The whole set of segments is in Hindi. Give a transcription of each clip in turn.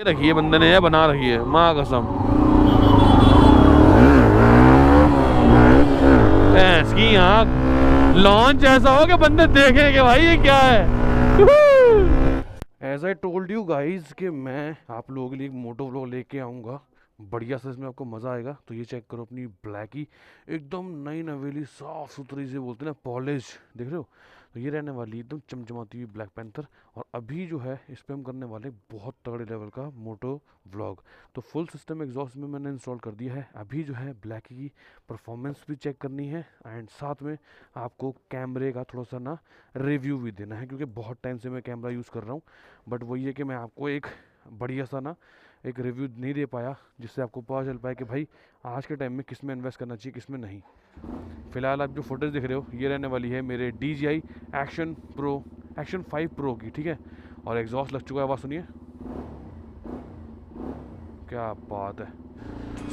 ये रखी है बंदे ने, ये बना रखी है माँ कसम। भैंस की आँख लॉन्च ऐसा हो कि बंदे देखें कि भाई ये क्या है। As I told you guys कि मैं आप लोगों के लिए एक मोटो व्लॉग लेके आऊँगा बढ़िया सा, इसमें आपको मज़ा आएगा। तो ये चेक करो अपनी ब्लैकी, एकदम नई नवेली साफ़ सुथरी से बोलते हैं ना, पॉलिश, देख रहे हो। तो ये रहने वाली एकदम चमचमाती हुई ब्लैक पैंथर। और अभी जो है इस पर हम करने वाले बहुत तगड़े लेवल का मोटो व्लॉग। तो फुल सिस्टम एग्जॉस्ट में मैंने इंस्टॉल कर दिया है। अभी जो है ब्लैकी की परफॉर्मेंस भी चेक करनी है एंड साथ में आपको कैमरे का थोड़ा सा ना रिव्यू भी देना है, क्योंकि बहुत टाइम से मैं कैमरा यूज़ कर रहा हूँ। बट वही है कि मैं आपको एक बढ़िया सा ना एक रिव्यू नहीं दे पाया जिससे आपको पता चल पाए कि भाई आज के टाइम में किस में इन्वेस्ट करना चाहिए, किस में नहीं। फ़िलहाल आप जो फुटेज दिख रहे हो ये रहने वाली है मेरे DJI एक्शन 5 Pro की, ठीक है। और एग्जॉस्ट लग चुका है, आवाज़ सुनिए, क्या बात है।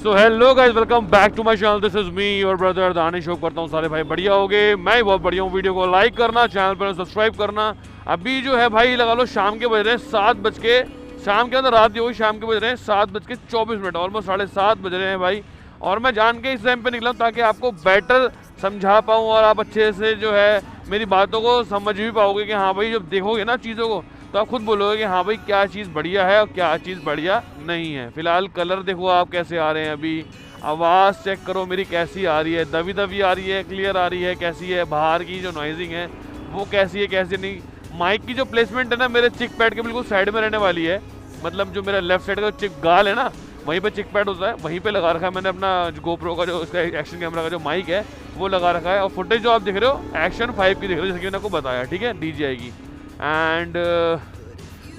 So hello guys, welcome back to my channel. This is me your brother Danish. Hope करता हूँ सारे भाई बढ़िया होगे, मैं बहुत बढ़िया हूँ। वीडियो को लाइक करना, चैनल पर सब्सक्राइब करना। अभी जो है भाई लगा लो शाम के बज रहे हैं 7 बज के, शाम के अंदर रात हो, शाम के बज रहे हैं 7:24, ऑलमोस्ट 7:30 बज रहे हैं भाई। और मैं जान के इस टाइम पे निकला ताकि आपको बेटर समझा पाऊँ और आप अच्छे से जो है मेरी बातों को समझ भी पाओगे कि हाँ भाई जब देखोगे ना चीज़ों को तो आप खुद बोलोगे कि हाँ भाई क्या चीज़ बढ़िया है और क्या चीज़ बढ़िया नहीं है। फिलहाल कलर देखो आप कैसे आ रहे हैं, अभी आवाज़ चेक करो मेरी कैसी आ रही है, दबी दबी आ रही है, क्लियर आ रही है, कैसी है, बाहर की जो नॉइजिंग है वो कैसी है, कैसी नहीं। माइक की जो प्लेसमेंट है ना मेरे चिक पैड के बिल्कुल साइड में रहने वाली है, मतलब जो मेरा लेफ्ट साइड का चिक गाल है ना वहीं पे चिक पैड होता है, वहीं पे लगा रखा है मैंने अपना GoPro का जो उसका एक्शन कैमरा का जो माइक है वो लगा रखा है। और फुटेज जो आप देख रहे हो एक्शन 5 की देख रहे हो, जैसे कि मैंने आपको बताया, ठीक है, DJI की। एंड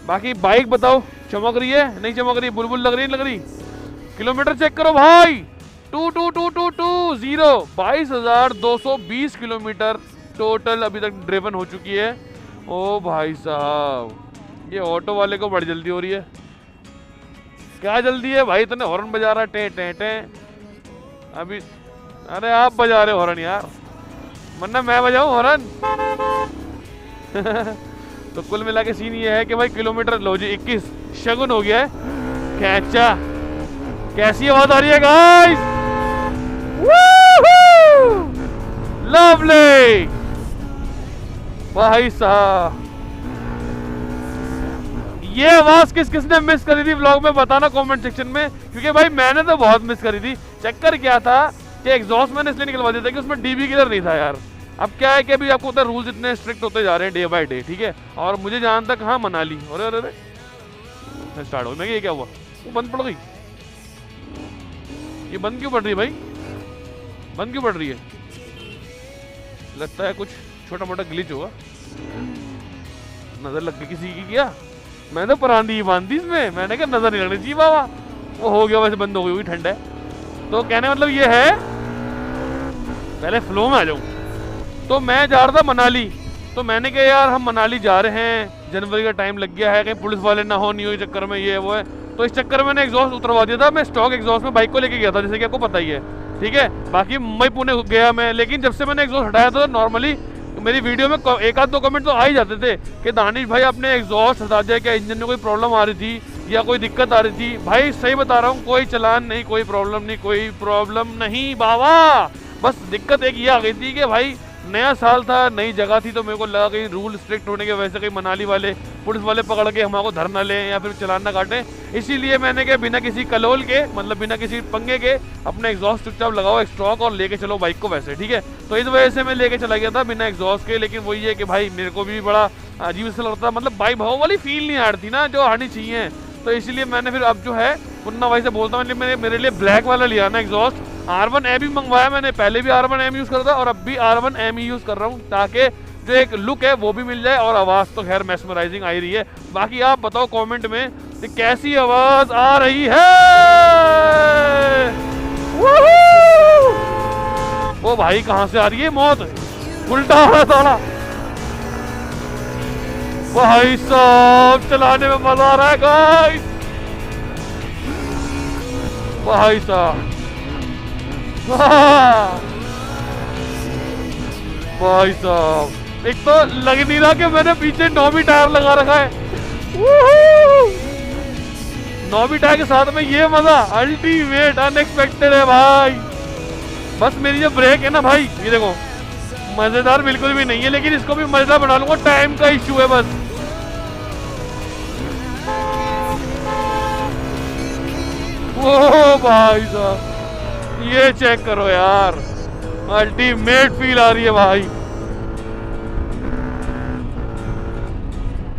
बाकी बाइक बताओ चमक रही है नहीं चमक रही, बुलबुल लग रही नहीं लग रही। किलोमीटर चेक करो भाई, 22,220 किलोमीटर टोटल अभी तक ड्रिवन हो चुकी है। ओ भाई साहब, ये ऑटो वाले को बड़ी जल्दी हो रही है। क्या जल्दी है भाई, इतने हॉर्न बजा रहा है, टे टे टे अभी। अरे आप बजा रहे हो हॉर्न यार, वरना मैं बजाऊं हॉर्न। तो कुल मिला के सीन ये है कि भाई किलोमीटर लो जी 21 शगुन हो गया है। कैचा कैसी आवाज आ रही है गाइस, लवली भाई साहब। ये आवाज किस किसने मिस करी थी व्लॉग में बताना कमेंट सेक्शन में, क्योंकि भाई मैंने तो बहुत मिस करी थी। चक्कर क्या था कि एग्जॉस्ट मैंने इसलिए निकलवा दिया था कि उसमें DB किलर नहीं था यार। अब क्या है कि अभी आपको पता है रूल्स इतने स्ट्रिक्ट होते जा रहे हैं डे बाय डे, ठीक है। और मुझे जहां तक हाँ मनाली, अरे अरे अरे स्टार्ट हो, मैं ये क्या हुआ, वो बंद पड़ गई। ये बंद क्यों पड़ रही है भाई, बंद क्यों पड़ रही है, लगता है कुछ छोटा मोटा ग्लिच होगा, नजर लग गई किसी की क्या। मैंने तो परांदी बांध दी इसमें, मैंने क्या नजर नहीं लगनी चाहिए बाबा, वो हो गया वैसे, बंद हो गई, ठंड है। तो कहने मतलब ये है, पहले फ्लो में आ जाऊं। तो मैं जा रहा था मनाली, तो मैंने कहा यार हम मनाली जा रहे हैं, जनवरी का टाइम लग गया है, कहीं पुलिस वाले ना हो नहीं हो, इस चक्कर में ये वो है। तो इस चक्कर में मैंने एग्जॉस्ट उतरवा दिया था। मैं स्टॉक एग्जॉस्ट में बाइक को लेके गया था, जैसे कि आपको पता ही है, ठीक है। बाकी मुंबई पुणे गया मैं, लेकिन जब से मैंने एग्जॉस्ट हटाया था नॉर्मली मेरी वीडियो में एक आध 2 कमेंट तो आ ही जाते थे कि दानिश भाई आपने एग्जॉस्ट हटा दिया, क्या इंजन में कोई प्रॉब्लम आ रही थी या कोई दिक्कत आ रही थी। भाई सही बता रहा हूँ, कोई चलान नहीं, कोई प्रॉब्लम नहीं, कोई प्रॉब्लम नहीं बाबा। बस दिक्कत एक ये आ गई थी कि भाई नया साल था, नई जगह थी, तो मेरे को लगा कहीं रूल स्ट्रिक्ट होने के वजह से कहीं मनाली वाले पुलिस वाले पकड़ के हमारे धरना लें या फिर चलान ना काटें। इसीलिए मैंने कहा बिना किसी कलोल के, मतलब बिना किसी पंगे के अपना एग्जॉस्ट चुपचाप लगाओ स्टॉक और लेके चलो बाइक को वैसे, ठीक है। तो इस वजह से मैं लेके चला गया था बिना एग्जॉस्ट के। लेकिन वही है कि भाई मेरे को भी बड़ा अजीब सा लगता, मतलब बाइक भाव वाली फील नहीं आ रही थी ना जो आनी चाहिए। तो इसीलिए मैंने फिर अब जो है मुन्ना भाई से बोलता हूँ मेरे लिए ब्लैक वाला लिया ना एग्जॉस्ट। R1M ही मंगवाया मैंने, पहले भी R1M यूज़ करता और अब भी R1M ही यूज़ कर रहा हूँ, ताकि जो एक लुक है वो भी मिल जाए और आवाज़ तो खैर मेस्मराइजिंग आ रही है। बाकी आप बताओ कमेंट में कि कैसी आवाज़ आ रही है। वो भाई कहाँ से आ रही है, मौत उल्टा हो रहा साला। भाई साहब चलाने में मजा आ रहा है गाइस, भाई साहब भाई साहब। एक तो लग नहीं रहा कि मैंने पीछे 9 टायर लगा रखा है, नोबिटा के साथ में ये मजा अल्टीमेट अनएक्सपेक्टेड है भाई। बस मेरी जो ब्रेक है ना भाई, ये देखो मजेदार बिल्कुल भी नहीं है, लेकिन इसको भी मजेदार बना लूंगा, टाइम का इश्यू है बस। ओ भाई साहब ये चेक करो यार, अल्टीमेट फील आ रही है भाई।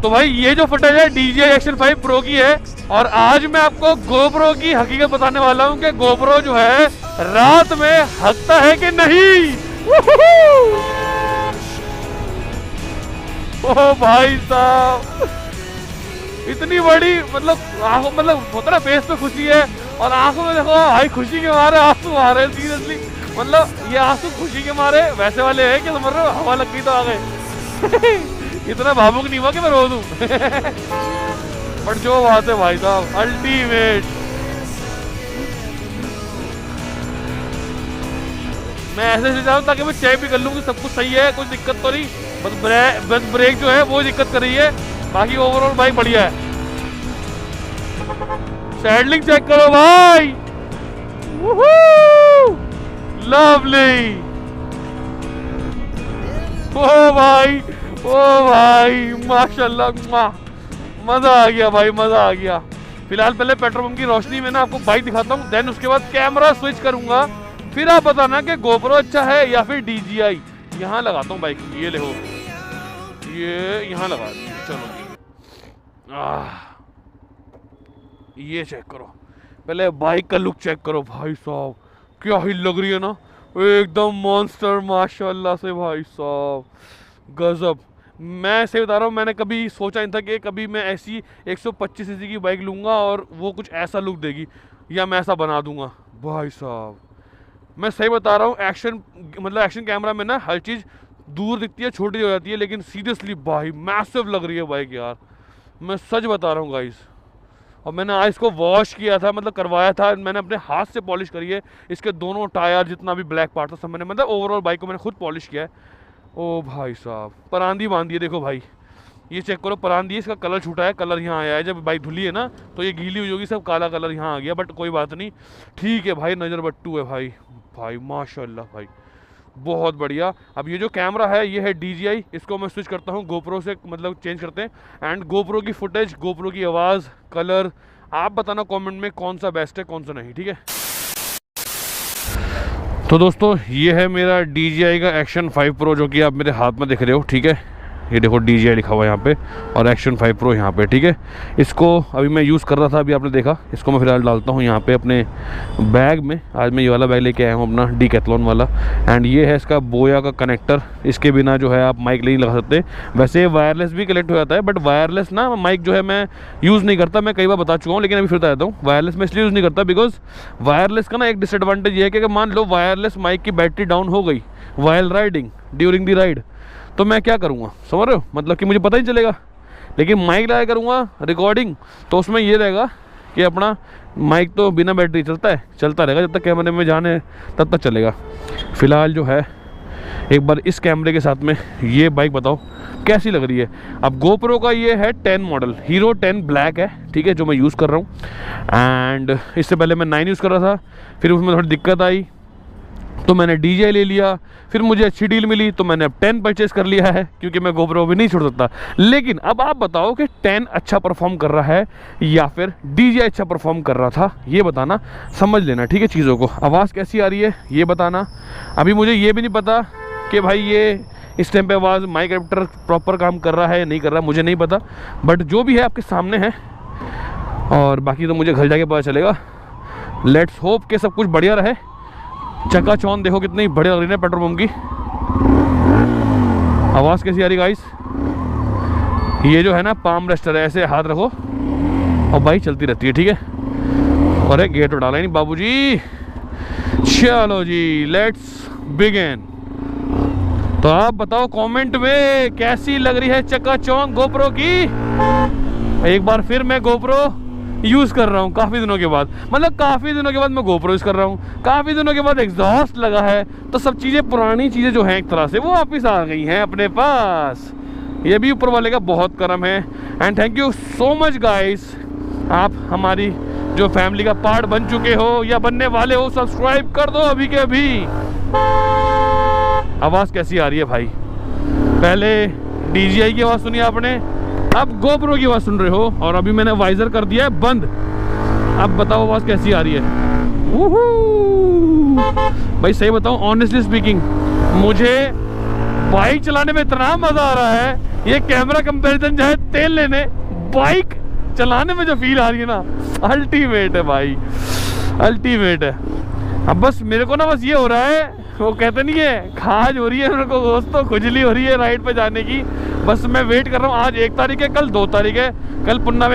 तो भाई ये जो फुटेज है DJI Action 5 Pro की है, और आज मैं आपको GoPro की हकीकत बताने वाला हूं कि GoPro जो है रात में हकता है कि नहीं। ओ भाई साहब इतनी बड़ी मतलब आंखों मतलब होता ना फेस पे खुशी है, और आंखों में देखो भाई खुशी के मारे आंसू आ रहे हैं सीरियसली। मतलब ये आंसू खुशी के मारे वैसे वाले हैं कि समझ रहे हो, हवा लग गई तो आ गए। इतना भावुक नहीं हुआ कि मैं रो दूं। बट जो बात है भाई साहब अल्टीमेट। मैं ऐसे से जाऊं ताकि मैं चेक भी कर लूं कि सब कुछ सही है, कुछ दिक्कत तो नहीं। बस ब्रेक जो है वो दिक्कत कर रही है, बाकी ओवरऑल बाइक बढ़िया है। सैडलिंग चेक करो भाई, लवली। ओ भाई माशाल्लाह, मजा आ गया भाई, मजा आ गया। फिलहाल पहले पेट्रोल पंप की रोशनी में ना आपको बाइक दिखाता हूँ, देन उसके बाद कैमरा स्विच करूंगा, फिर आप बताना कि GoPro अच्छा है या फिर DJI। यहाँ लगाता हूँ बाइक, ये देखो ये यहाँ लगा दी। चलो ये चेक करो, पहले बाइक का लुक चेक करो भाई साहब, क्या ही लग रही है ना, एकदम मॉन्स्टर माशाल्लाह से भाई साहब, गजब। मैं सही बता रहा हूँ, मैंने कभी सोचा नहीं था कि कभी मैं ऐसी 125 सीसी की बाइक लूँगा और वो कुछ ऐसा लुक देगी, या मैं ऐसा बना दूंगा भाई साहब। मैं सही बता रहा हूँ, एक्शन कैमरा में ना हर चीज़ दूर दिखती है, छोटी हो जाती है, लेकिन सीरियसली भाई मैसिव लग रही है बाइक यार, मैं सच बता रहा हूँ गाइस। और मैंने आज इसको वॉश किया था, मतलब करवाया था, मैंने अपने हाथ से पॉलिश करी है, इसके दोनों टायर जितना भी ब्लैक पार्ट था सब मैंने, मतलब ओवरऑल बाइक को मैंने खुद पॉलिश किया है। ओ भाई साहब परांदी बांधी है, देखो भाई ये चेक करो, परांदी है, इसका कलर छूटा है, कलर यहाँ आया है, जब बाइक धुली है ना तो ये गीली हुई होगी, सब काला कलर यहाँ आ गया, बट कोई बात नहीं, ठीक है भाई, नज़र बट्टू है भाई। भाई माशाल्लाह भाई बहुत बढ़िया। अब ये जो कैमरा है ये है DJI, इसको मैं स्विच करता हूँ GoPro से, मतलब चेंज करते हैं, एंड GoPro की फुटेज, GoPro की आवाज़, कलर, आप बताना कमेंट में कौन सा बेस्ट है कौन सा नहीं, ठीक है। तो दोस्तों ये है मेरा DJI का Action 5 Pro जो कि आप मेरे हाथ में दिख रहे हो, ठीक है, ये देखो DJI लिखा हुआ है यहाँ पे और Action 5 Pro यहाँ पे, ठीक है। इसको अभी मैं यूज़ कर रहा था, अभी आपने देखा, इसको मैं फिलहाल डालता हूँ यहाँ पे अपने बैग में। आज मैं ये वाला बैग लेके आया हूँ अपना Decathlon वाला, एंड ये है इसका बोया का कनेक्टर, इसके बिना जो है आप माइक नहीं लगा सकते। वैसे वायरलेस भी कनेक्ट हो जाता है, बट वायरलेस ना माइक जो है मैं यूज़ नहीं करता, मैं कई बार बता चुका हूँ, लेकिन अभी फिर बता देता हूँ, वायरलेस मैं इसलिए यूज़ नहीं करता बिकॉज वायरलेस का ना एक डिसएडवांटेज ये है कि अगर मान लो वायरलेस माइक की बैटरी डाउन हो गई while riding, during the ride, तो मैं क्या करूँगा, समझ रहे हो, मतलब कि मुझे पता ही चलेगा। लेकिन माइक लगाया करूँगा रिकॉर्डिंग, तो उसमें ये रहेगा कि अपना माइक तो बिना बैटरी चलता रहेगा, जब तक कैमरे में जाने तब तक चलेगा। फ़िलहाल जो है एक बार इस कैमरे के साथ में ये बाइक बताओ कैसी लग रही है। अब GoPro का ये है 10 मॉडल, हीरो 10 ब्लैक है, ठीक है, जो मैं यूज़ कर रहा हूँ। एंड इससे पहले मैं 9 यूज़ कर रहा था, फिर उसमें थोड़ी दिक्कत आई तो मैंने DJI ले लिया, फिर मुझे अच्छी डील मिली तो मैंने अब 10 परचेज़ कर लिया है, क्योंकि मैं GoPro भी नहीं छोड़ सकता। लेकिन अब आप बताओ कि 10 अच्छा परफॉर्म कर रहा है या फिर DJI अच्छा परफॉर्म कर रहा था, ये बताना, समझ लेना, ठीक है चीज़ों को। आवाज़ कैसी आ रही है ये बताना। अभी मुझे ये भी नहीं पता कि भाई ये इस टाइम पे आवाज़ माइक एडेप्टर प्रॉपर काम कर रहा है या नहीं कर रहा, मुझे नहीं पता, बट जो भी है आपके सामने है, और बाकी तो मुझे घर जाके पता चलेगा। लेट्स होप कि सब कुछ बढ़िया रहे। चकाचौंध देखो कितनी बढ़िया लग रही है पेट्रोल पंप की। आवाज़ कैसी आ रही गाइस। ये जो है ना पाम रेस्टर है, ऐसे हाथ रखो और बाइक चलती रहती है, ठीक है। और एक गेट डाला ही नहीं बाबूजी। चलो जी लेट्स बिगिन। तो आप बताओ कमेंट में कैसी लग रही है चकाचौंध GoPro की। एक बार फिर मैं GoPro यूज़ कर रहा हूँ काफ़ी दिनों के बाद, मतलब काफ़ी दिनों के बाद मैं GoPro यूज़ कर रहा हूँ, काफ़ी दिनों के बाद एग्जॉस्ट लगा है, तो सब चीज़ें पुरानी चीज़ें जो हैं एक तरह से वो वापस आ गई हैं अपने पास। ये भी ऊपर वाले का बहुत करम है। And thank you so much guys, आप हमारी जो फैमिली का पार्ट बन चुके हो या बनने वाले हो, सब्सक्राइब कर दो अभी के अभी। आवाज़ कैसी आ रही है भाई? पहले DJI की आवाज़ सुनी आपने, अब GoPro की आवाज़ सुन रहे हो, और अभी मैंने वाइजर कर दिया है बंद। अब बताओ आवाज़ कैसी आ रही है? भाई सही बताऊं, ऑनेस्टली स्पीकिंग, मुझे बाइक चलाने में इतना मज़ा आ रहा है, ये कैमरा कंपैरिजन जो है तेल लेने, बाइक चलाने में जो फील आ रही है ना, अल्टीमेट है भाई, अल्टीमेट है। अब बस मेरे को ना बस ये हो रहा है, वो कहते नहीं है खाज हो रही है मेरे को दोस्तों, खुजली हो रही है राइड पे जाने की। बस मैं वेट कर रहा हूँ। आज 1 तारीख है, कल 2 तारीख है। कल पुन्ना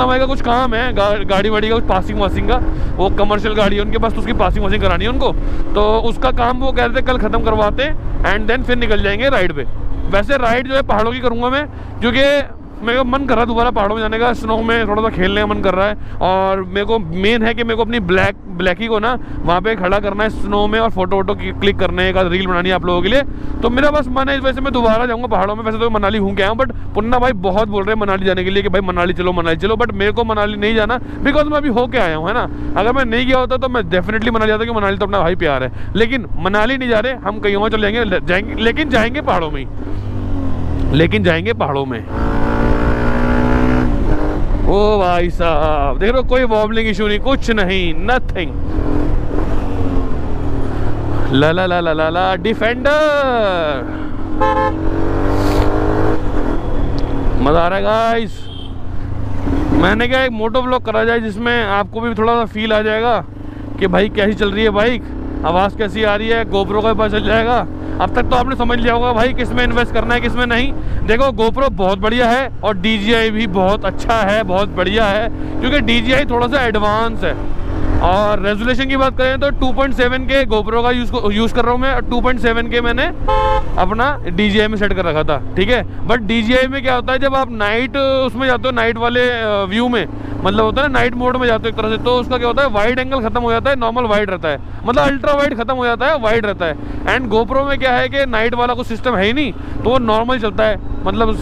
भाई का कुछ काम है, गाड़ी वाड़ी का कुछ पासिंग वासिंग का, वो कमर्शियल गाड़ी है उनके पास, तो उसकी पासिंग वासिंग करानी है उनको, तो उसका काम वो कहते कल ख़त्म करवाते एंड देन फिर निकल जाएंगे राइड पे। वैसे राइड जो है पहाड़ों की करूँगा मैं, क्योंकि मेरे को मन कर रहा है दोबारा पहाड़ों में जाने का, स्नो में थोड़ा सा खेलने का मन कर रहा है। और मेरे को मेन है कि मेरे को अपनी ब्लैकी को ना वहाँ पे खड़ा करना है स्नो में, और फोटो वोटो क्लिक करने का, रील बनानी है आप लोगों के लिए। तो मेरा बस मन है, इस वजह से मैं दोबारा जाऊँगा पहाड़ों में। वैसे तो मनाली घूम के आया हूँ, बट पुन्ना भाई बहुत बोल रहे हैं मनाली जाने के लिए कि भाई मनाली चलो, बट मेरे को मनाली नहीं जाना, बिकॉज मैं अभी होके आया हूँ, है ना। अगर मैं नहीं गया होता तो मैं डेफिनेटली मनाली जाता, क्योंकि मनाली तो अपना भाई प्यार है। लेकिन मनाली नहीं जा रहे हम, कहीं और चले जाएंगे, लेकिन जाएंगे पहाड़ों में ही, लेकिन जाएंगे पहाड़ों में। ओ भाई साहब देख रहे हो, कोई वॉबलिंग इशू नहीं, कुछ नहीं, नथिंग। ला ला ला ला ला ला डिफेंडर, मजा आ रहा है गाइस। मैंने क्या एक मोटो व्लॉग करा जाए जिसमें आपको भी थोड़ा सा फील आ जाएगा कि भाई कैसी चल रही है बाइक, आवाज़ कैसी आ रही है, GoPro का पता चल जाएगा। अब तक तो आपने समझ लिया होगा भाई किस में इन्वेस्ट करना है, किस में नहीं। देखो GoPro बहुत बढ़िया है, और DJI भी बहुत अच्छा है, बहुत बढ़िया है, क्योंकि DJI थोड़ा सा एडवांस है। और रेजोल्यूशन की बात करें तो 2.7 के GoPro का यूज़ कर रहा हूँ मैं, 2.7 के मैंने अपना DJI में सेट कर रखा था, ठीक है। बट DJI में क्या होता है, जब आप नाइट उसमें जाते हो, नाइट वाले व्यू में, मतलब होता है ना नाइट मोड में जाते हो एक तरह से, तो उसका क्या होता है, वाइड एंगल खत्म हो जाता है, नॉर्मल वाइड रहता है, मतलब अल्ट्रा वाइड खत्म हो जाता है, वाइड रहता है। एंड GoPro में क्या है कि नाइट वाला कुछ सिस्टम है ही नहीं, तो वो नॉर्मल चलता है, मतलब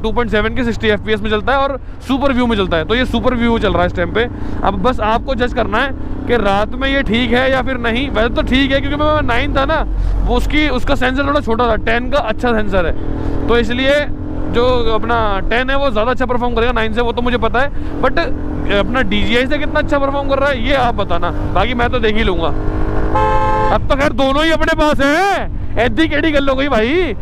2.7 के 60 FPS में चलता है, और सुपर व्यू में चलता है। तो ये सुपर व्यू चल रहा है इस टाइम पे। अब बस आपको जज करना है कि रात में ये ठीक है या फिर नहीं। वैसे तो ठीक है, क्योंकि मैं 9 था ना, वो उसका सेंसर थोड़ा छोटा था, 10 का अच्छा सेंसर है, तो इसलिए जो अपना 10 है वो ज़्यादा अच्छा परफॉर्म करेगा 9 से, वो तो मुझे पता है। बट अपना DJI से कितना अच्छा परफॉर्म कर रहा है ये आप बताना, बाकी मैं तो देख ही लूँगा। अब तो खैर दोनों ही अपने पास है, ऐसी केड़ी गल हो गई भाई।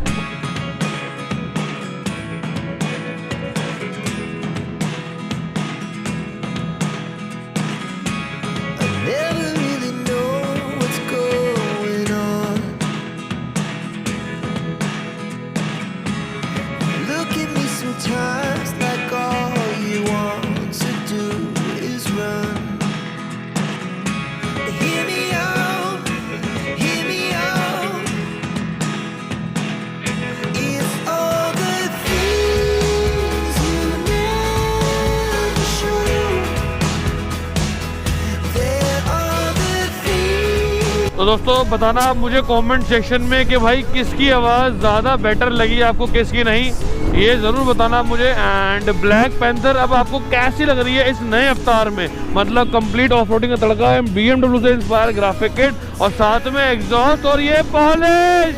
तो दोस्तों बताना आप मुझे कमेंट सेक्शन में कि भाई किसकी आवाज़ ज़्यादा बेटर लगी आपको, किसकी नहीं, ये ज़रूर बताना आप मुझे। एंड ब्लैक पैंथर अब आपको कैसी लग रही है इस नए अवतार में, मतलब कंप्लीट ऑफ रोडिंग का तड़का है, BMW से इंस्पायर ग्राफिक किट, और साथ में एग्जॉस्ट, और ये पॉलिश।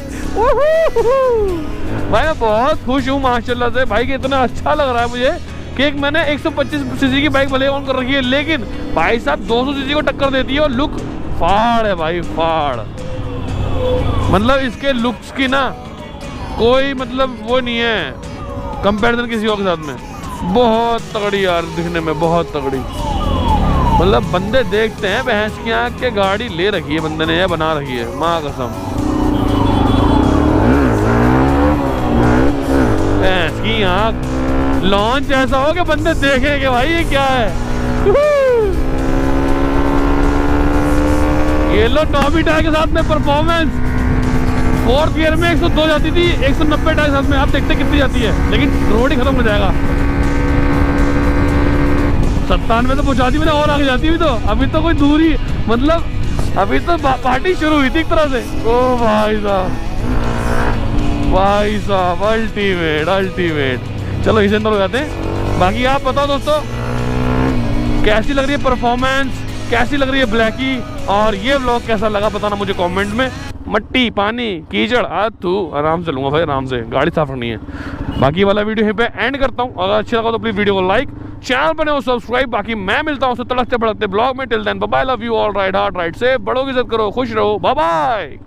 भाई मैं बहुत खुश हूँ माशाल्लाह से भाई, कि इतना अच्छा लग रहा है मुझे कि एक मैंने 125 सीसी की बाइक भले ऑन कर रखी है, लेकिन भाई साहब 200 सीसी को टक्कर देती है, और लुक फाड़ है भाई, फाड़। मतलब इसके लुक्स की ना कोई मतलब वो नहीं है कंपैरिजन किसी और के साथ में। बहुत तगड़ी यार, दिखने में बहुत तगड़ी। मतलब बंदे देखते हैं भैंस की आँख के गाड़ी ले रखी है बंदे ने, या बना रखी है, माँ कसम। भैंस की आँख लॉन्च ऐसा हो कि बंदे देखें कि भाई ये क्या है। ये लो टॉमी टायर के साथ में परफॉर्मेंस 4th गियर में 102 जाती थी, 190 टायर के साथ में आप देखते कितनी जाती है, लेकिन रोड ही खत्म हो जाएगा। 97 तो पहुंचा दी मैंने, और आगे जाती हुई तो अभी तो कोई दूरी, मतलब अभी तो पार्टी शुरू हुई थी एक तरह से। ओ भाई साहब अल्टीमेट। चलो इसे अंदर हो जाते हैं। बाकी आप बताओ दोस्तों कैसी लग रही है परफॉर्मेंस, कैसी लग रही है ब्लैकी, और ये व्लॉग कैसा लगा बताना मुझे कमेंट में। मट्टी, पानी, कीचड़, तू आराम से लूंगा भाई, आराम से, गाड़ी साफ रखनी है। बाकी वाला वीडियो यहीं पे एंड करता हूँ। अगर अच्छा लगा तो प्लीज वीडियो को लाइक, चैनल बने हो सब्सक्राइब। बाकी मैं मिलता हूँ तड़कते भड़कते ब्लॉग में। Till then bye bye, love you all, ride hard, ride safe, बड़ों की इज्जत करो, खुश रहो, बाय बाय।